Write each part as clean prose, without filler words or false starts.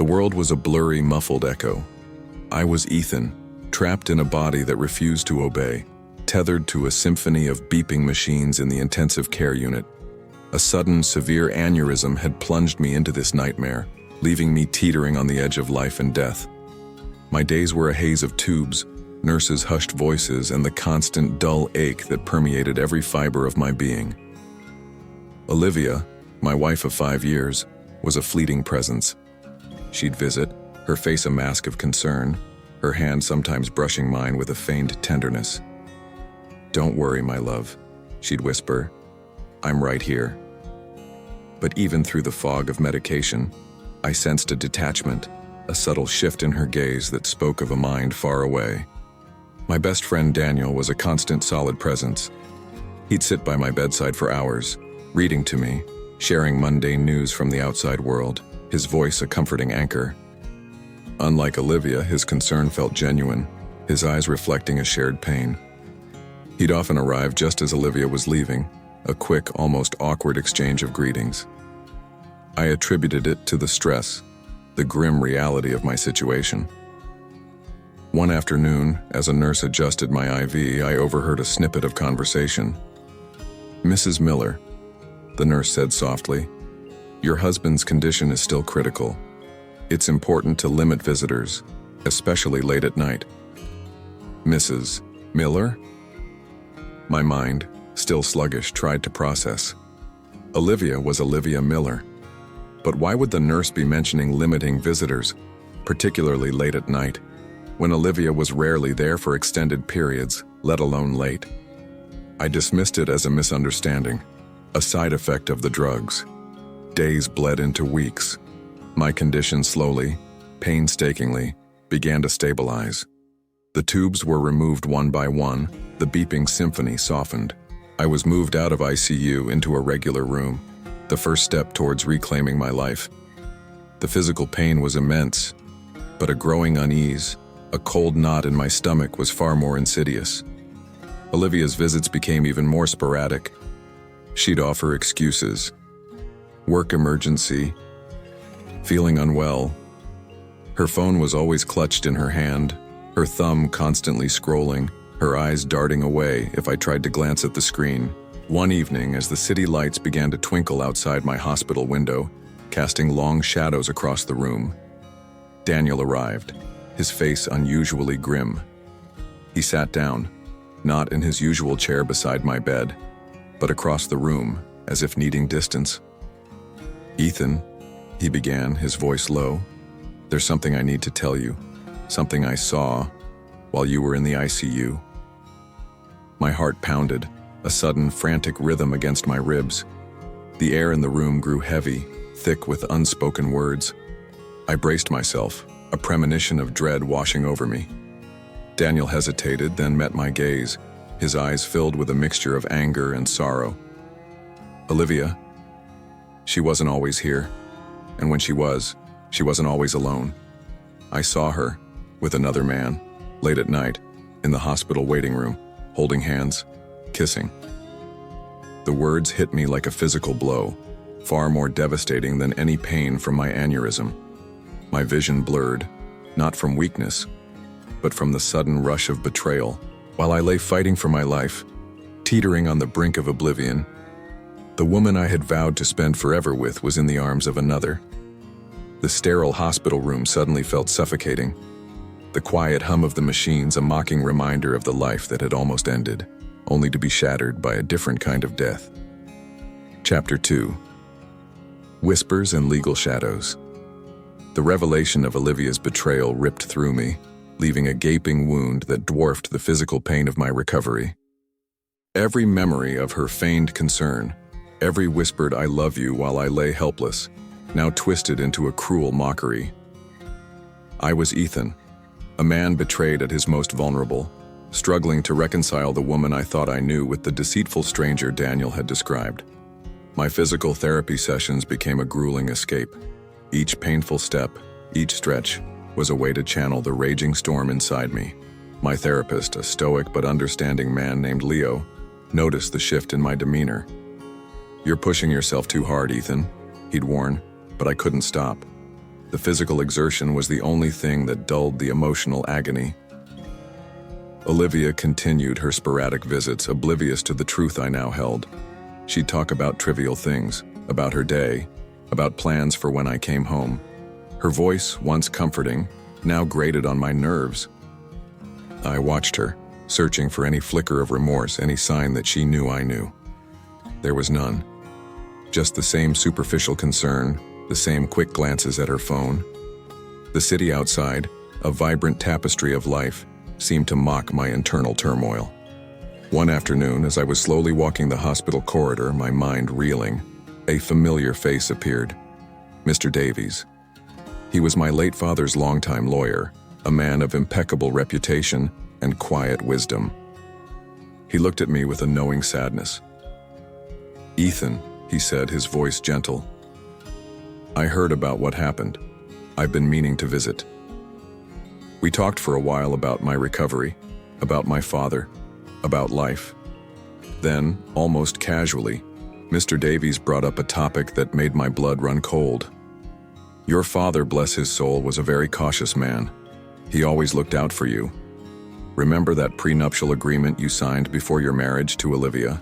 world was a blurry, muffled echo. I was Ethan, trapped in a body that refused to obey, tethered to a symphony of beeping machines in the intensive care unit. A sudden, severe aneurysm had plunged me into this nightmare, leaving me teetering on the edge of life and death. My days were a haze of tubes, nurses' hushed voices, and the constant dull ache that permeated every fiber of my being. Olivia, my wife of 5 years, was a fleeting presence. She'd visit, her face a mask of concern, her hand sometimes brushing mine with a feigned tenderness. "Don't worry, my love," she'd whisper. "I'm right here." But even through the fog of medication, I sensed a detachment, a subtle shift in her gaze that spoke of a mind far away. My best friend Daniel was a constant, solid presence. He'd sit by my bedside for hours, reading to me, sharing mundane news from the outside world, his voice a comforting anchor. Unlike Olivia, his concern felt genuine, his eyes reflecting a shared pain. He'd often arrive just as Olivia was leaving, a quick, almost awkward exchange of greetings. I attributed it to the stress, the grim reality of my situation. One afternoon, as a nurse adjusted my IV, I overheard a snippet of conversation. "Mrs. Miller," the nurse said softly, "your husband's condition is still critical. It's important to limit visitors, especially late at night." "Mrs. Miller?" My mind, still sluggish, tried to process. Olivia was Olivia Miller. But why would the nurse be mentioning limiting visitors, particularly late at night, when Olivia was rarely there for extended periods, let alone late? I dismissed it as a misunderstanding, a side effect of the drugs. Days bled into weeks. My condition slowly, painstakingly, began to stabilize. The tubes were removed one by one, the beeping symphony softened. I was moved out of ICU into a regular room, the first step towards reclaiming my life. The physical pain was immense, but a growing unease, a cold knot in my stomach was far more insidious. Olivia's visits became even more sporadic. She'd offer excuses. Work emergency, feeling unwell. Her phone was always clutched in her hand, her thumb constantly scrolling, her eyes darting away if I tried to glance at the screen. One evening, as the city lights began to twinkle outside my hospital window, casting long shadows across the room, Daniel arrived, his face unusually grim. He sat down, not in his usual chair beside my bed, but across the room, as if needing distance. "Ethan," he began, his voice low, "there's something I need to tell you, something I saw while you were in the ICU." My heart pounded, a sudden, frantic rhythm against my ribs. The air in the room grew heavy, thick with unspoken words. I braced myself, a premonition of dread washing over me. Daniel hesitated, then met my gaze, his eyes filled with a mixture of anger and sorrow. "Olivia, she wasn't always here, and when she wasn't always alone. I saw her, with another man, late at night, in the hospital waiting room, holding hands, kissing." The words hit me like a physical blow, far more devastating than any pain from my aneurysm. My vision blurred, not from weakness, but from the sudden rush of betrayal. While I lay fighting for my life, teetering on the brink of oblivion, the woman I had vowed to spend forever with was in the arms of another. The sterile hospital room suddenly felt suffocating, the quiet hum of the machines a mocking reminder of the life that had almost ended, only to be shattered by a different kind of death. Chapter 2. Whispers and Legal Shadows. The revelation of Olivia's betrayal ripped through me, leaving a gaping wound that dwarfed the physical pain of my recovery. Every memory of her feigned concern, every whispered "I love you" while I lay helpless, now twisted into a cruel mockery. I was Ethan, a man betrayed at his most vulnerable, struggling to reconcile the woman I thought I knew with the deceitful stranger Daniel had described. My physical therapy sessions became a grueling escape. Each painful step, each stretch, was a way to channel the raging storm inside me. My therapist, a stoic but understanding man named Leo, noticed the shift in my demeanor. "You're pushing yourself too hard, Ethan," he'd warn, but I couldn't stop. The physical exertion was the only thing that dulled the emotional agony. Olivia continued her sporadic visits, oblivious to the truth I now held. She'd talk about trivial things, about her day, about plans for when I came home. Her voice, once comforting, now grated on my nerves. I watched her, searching for any flicker of remorse, any sign that she knew I knew. There was none. Just the same superficial concern, the same quick glances at her phone. The city outside, a vibrant tapestry of life, seemed to mock my internal turmoil. One afternoon, as I was slowly walking the hospital corridor, my mind reeling, a familiar face appeared. Mr. Davies. He was my late father's longtime lawyer, a man of impeccable reputation and quiet wisdom. He looked at me with a knowing sadness. "Ethan," he said, his voice gentle. "I heard about what happened. I've been meaning to visit." We talked for a while about my recovery, about my father, about life. Then, almost casually, Mr. Davies brought up a topic that made my blood run cold. "Your father, bless his soul, was a very cautious man. He always looked out for you. Remember that prenuptial agreement you signed before your marriage to Olivia?"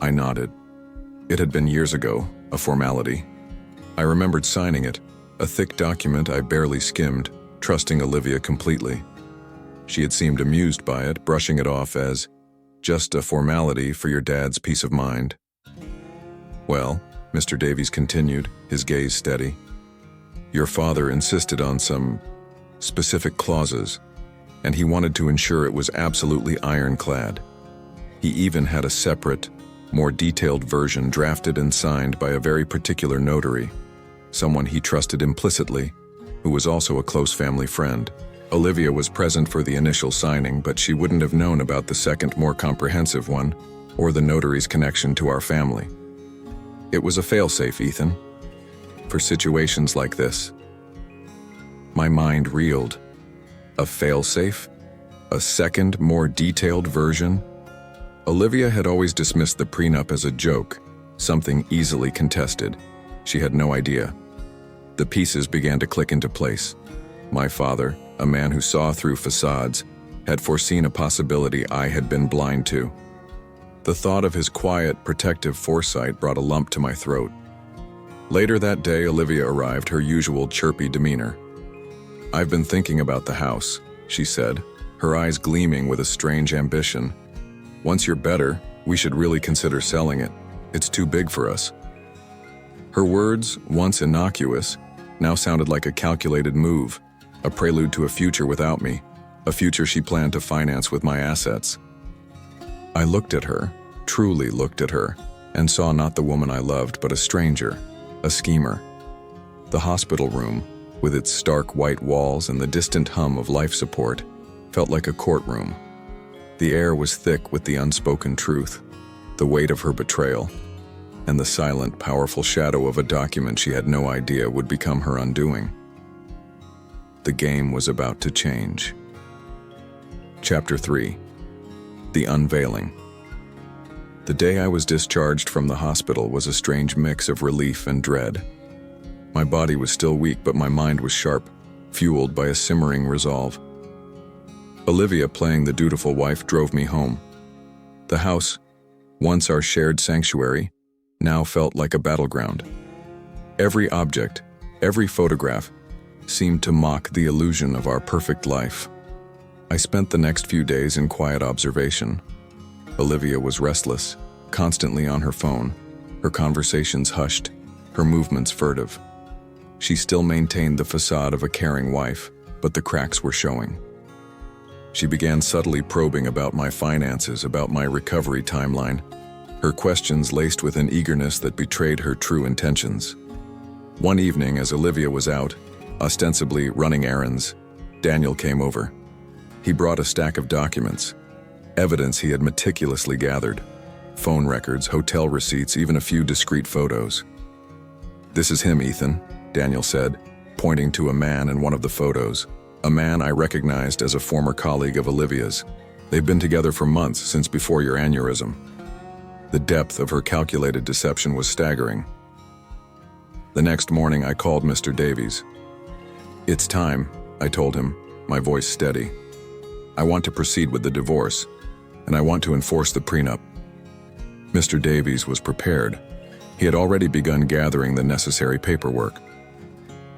I nodded. It had been years ago, a formality. I remembered signing it, a thick document I barely skimmed, trusting Olivia completely. She had seemed amused by it, brushing it off as just a formality for your dad's peace of mind. "Well," Mr. Davies continued, his gaze steady, "your father insisted on some specific clauses, and he wanted to ensure it was absolutely ironclad. He even had a separate, more detailed version drafted and signed by a very particular notary, someone he trusted implicitly, who was also a close family friend. Olivia was present for the initial signing, but she wouldn't have known about the second, more comprehensive one, or the notary's connection to our family. It was a failsafe, Ethan, for situations like this." My mind reeled. A failsafe? A second, more detailed version? Olivia had always dismissed the prenup as a joke, something easily contested. She had no idea. The pieces began to click into place. My father, a man who saw through facades, had foreseen a possibility I had been blind to. The thought of his quiet, protective foresight brought a lump to my throat. Later that day, Olivia arrived, her usual chirpy demeanor. "I've been thinking about the house," she said, her eyes gleaming with a strange ambition. "Once you're better, we should really consider selling it. It's too big for us." Her words, once innocuous, now sounded like a calculated move, a prelude to a future without me, a future she planned to finance with my assets. I looked at her, truly looked at her, and saw not the woman I loved, but a stranger, a schemer. The hospital room, with its stark white walls and the distant hum of life support, felt like a courtroom. The air was thick with the unspoken truth, the weight of her betrayal, and the silent, powerful shadow of a document she had no idea would become her undoing. The game was about to change. Chapter 3. The Unveiling. The day I was discharged from the hospital was a strange mix of relief and dread. My body was still weak, but my mind was sharp, fueled by a simmering resolve. Olivia, playing the dutiful wife, drove me home. The house, once our shared sanctuary, now felt like a battleground. Every object, every photograph, seemed to mock the illusion of our perfect life. I spent the next few days in quiet observation. Olivia was restless, constantly on her phone, her conversations hushed, her movements furtive. She still maintained the facade of a caring wife, but the cracks were showing. She began subtly probing about my finances, about my recovery timeline, her questions laced with an eagerness that betrayed her true intentions. One evening, as Olivia was out, ostensibly running errands, Daniel came over. He brought a stack of documents, evidence he had meticulously gathered, phone records, hotel receipts, even a few discreet photos. "This is him, Ethan," Daniel said, pointing to a man in one of the photos, a man I recognized as a former colleague of Olivia's. "They've been together for months, since before your aneurysm." The depth of her calculated deception was staggering. The next morning I called Mr. Davies. "It's time," I told him, my voice steady. "I want to proceed with the divorce, and I want to enforce the prenup." Mr. Davies was prepared. He had already begun gathering the necessary paperwork.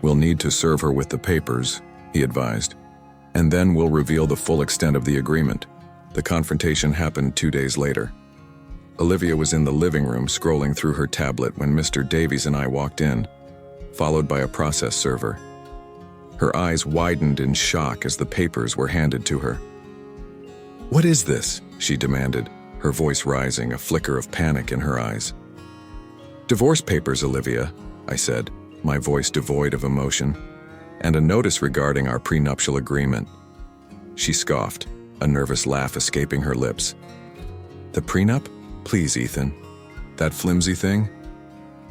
"We'll need to serve her with the papers," he advised, "and then we'll reveal the full extent of the agreement." The confrontation happened 2 days later. Olivia was in the living room scrolling through her tablet when Mr. Davies and I walked in, followed by a process server. Her eyes widened in shock as the papers were handed to her. "What is this?" she demanded, her voice rising, a flicker of panic in her eyes. "Divorce papers, Olivia," I said, my voice devoid of emotion, "and a notice regarding our prenuptial agreement." She scoffed, a nervous laugh escaping her lips. "The prenup? Please, Ethan. That flimsy thing?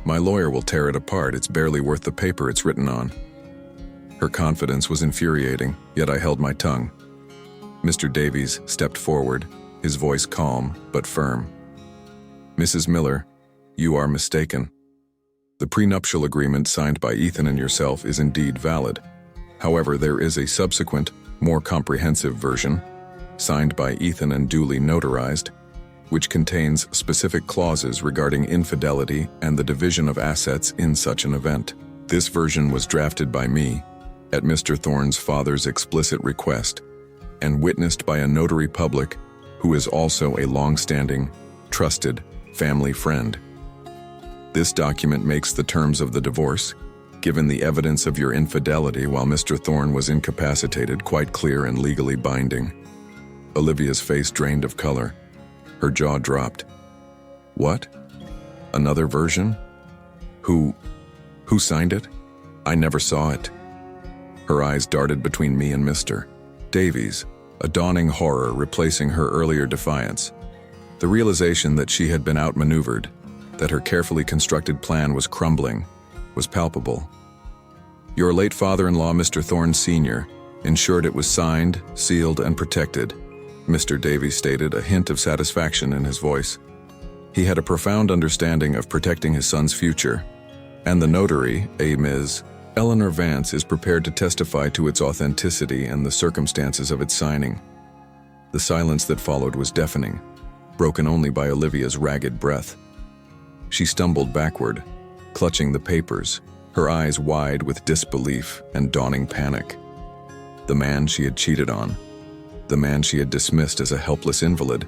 My lawyer will tear it apart. It's barely worth the paper it's written on." Her confidence was infuriating, yet I held my tongue. Mr. Davies stepped forward, his voice calm but firm. "Mrs. Miller, you are mistaken. The prenuptial agreement signed by Ethan and yourself is indeed valid. However, there is a subsequent, more comprehensive version, signed by Ethan and duly notarized, which contains specific clauses regarding infidelity and the division of assets in such an event. This version was drafted by me, at Mr. Thorne's father's explicit request, and witnessed by a notary public who is also a long-standing, trusted family friend. This document makes the terms of the divorce, given the evidence of your infidelity while Mr. Thorne was incapacitated, quite clear and legally binding." Olivia's face drained of color. Her jaw dropped. "What? Another version? Who signed it? I never saw it." Her eyes darted between me and Mr. Davies, a dawning horror replacing her earlier defiance. The realization that she had been outmaneuvered, that her carefully constructed plan was crumbling, was palpable. "Your late father-in-law, Mr. Thorne Sr., ensured it was signed, sealed, and protected," Mr. Davies stated, a hint of satisfaction in his voice. "He had a profound understanding of protecting his son's future, and the notary, a Ms. Eleanor Vance, is prepared to testify to its authenticity and the circumstances of its signing." The silence that followed was deafening, broken only by Olivia's ragged breath. She stumbled backward, clutching the papers, her eyes wide with disbelief and dawning panic. The man she had cheated on, the man she had dismissed as a helpless invalid,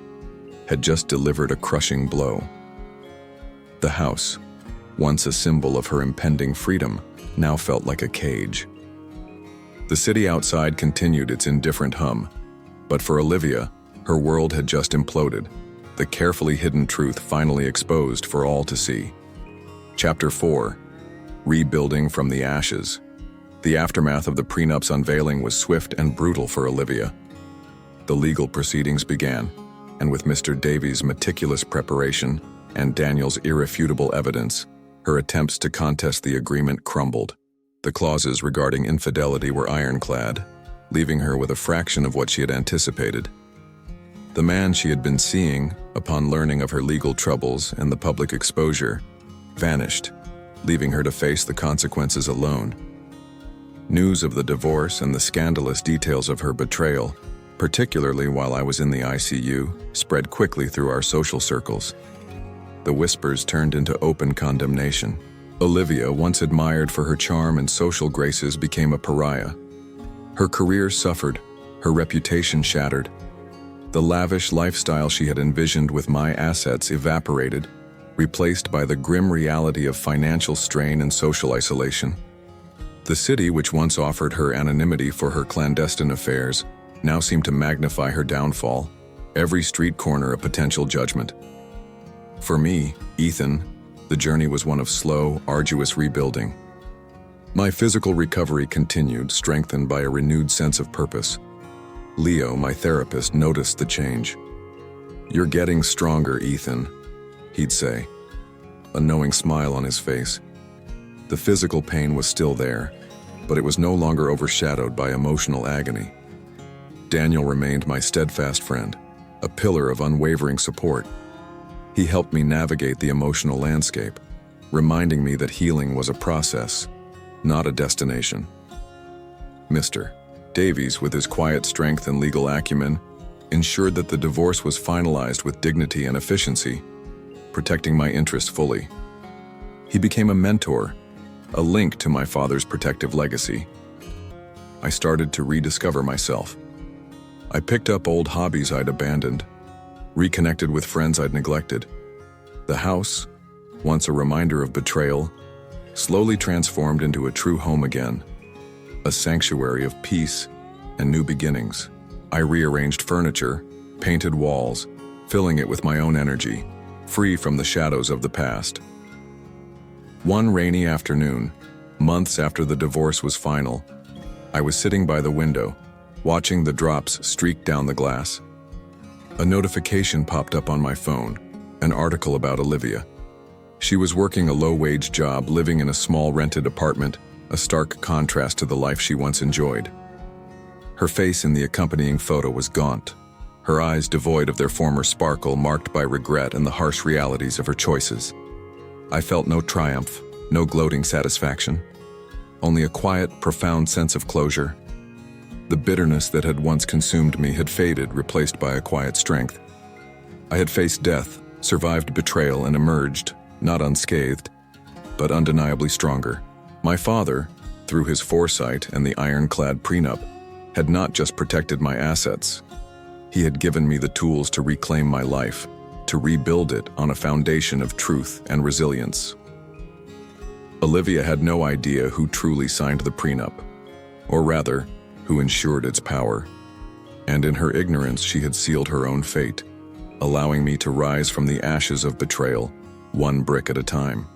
had just delivered a crushing blow. The house, once a symbol of her impending freedom, now felt like a cage. The city outside continued its indifferent hum, but for Olivia, her world had just imploded, the carefully hidden truth finally exposed for all to see. Chapter 4. Rebuilding from the ashes. The aftermath of the prenup's unveiling was swift and brutal for Olivia. The legal proceedings began, and with Mr. Davies' meticulous preparation and Daniel's irrefutable evidence, her attempts to contest the agreement crumbled. The clauses regarding infidelity were ironclad, leaving her with a fraction of what she had anticipated. The man she had been seeing, upon learning of her legal troubles and the public exposure, vanished, leaving her to face the consequences alone. News of the divorce and the scandalous details of her betrayal, particularly while I was in the ICU, spread quickly through our social circles. The whispers turned into open condemnation. Olivia, once admired for her charm and social graces, became a pariah. Her career suffered, her reputation shattered. The lavish lifestyle she had envisioned with my assets evaporated, replaced by the grim reality of financial strain and social isolation. The city, which once offered her anonymity for her clandestine affairs, now seemed to magnify her downfall, every street corner a potential judgment. For me, Ethan, the journey was one of slow, arduous rebuilding. My physical recovery continued, strengthened by a renewed sense of purpose. Leo, my therapist, noticed the change. "You're getting stronger, Ethan," he'd say, a knowing smile on his face. The physical pain was still there, but it was no longer overshadowed by emotional agony. Daniel remained my steadfast friend, a pillar of unwavering support. He helped me navigate the emotional landscape, reminding me that healing was a process, not a destination. Mr. Davies, with his quiet strength and legal acumen, ensured that the divorce was finalized with dignity and efficiency, protecting my interest fully. He became a mentor, a link to my father's protective legacy. I started to rediscover myself. I picked up old hobbies I'd abandoned, reconnected with friends I'd neglected. The house, once a reminder of betrayal, slowly transformed into a true home again, a sanctuary of peace and new beginnings. I rearranged furniture, painted walls, filling it with my own energy, free from the shadows of the past. One rainy afternoon, months after the divorce was final, I was sitting by the window, watching the drops streak down the glass. A notification popped up on my phone, an article about Olivia. She was working a low-wage job, living in a small rented apartment, a stark contrast to the life she once enjoyed. Her face in the accompanying photo was gaunt, her eyes devoid of their former sparkle, marked by regret and the harsh realities of her choices. I felt no triumph, no gloating satisfaction, only a quiet, profound sense of closure. The bitterness that had once consumed me had faded, replaced by a quiet strength. I had faced death, survived betrayal, and emerged, not unscathed, but undeniably stronger. My father, through his foresight and the ironclad prenup, had not just protected my assets. He had given me the tools to reclaim my life, to rebuild it on a foundation of truth and resilience. Olivia had no idea who truly signed the prenup, or rather, who ensured its power. And in her ignorance, she had sealed her own fate, allowing me to rise from the ashes of betrayal, one brick at a time.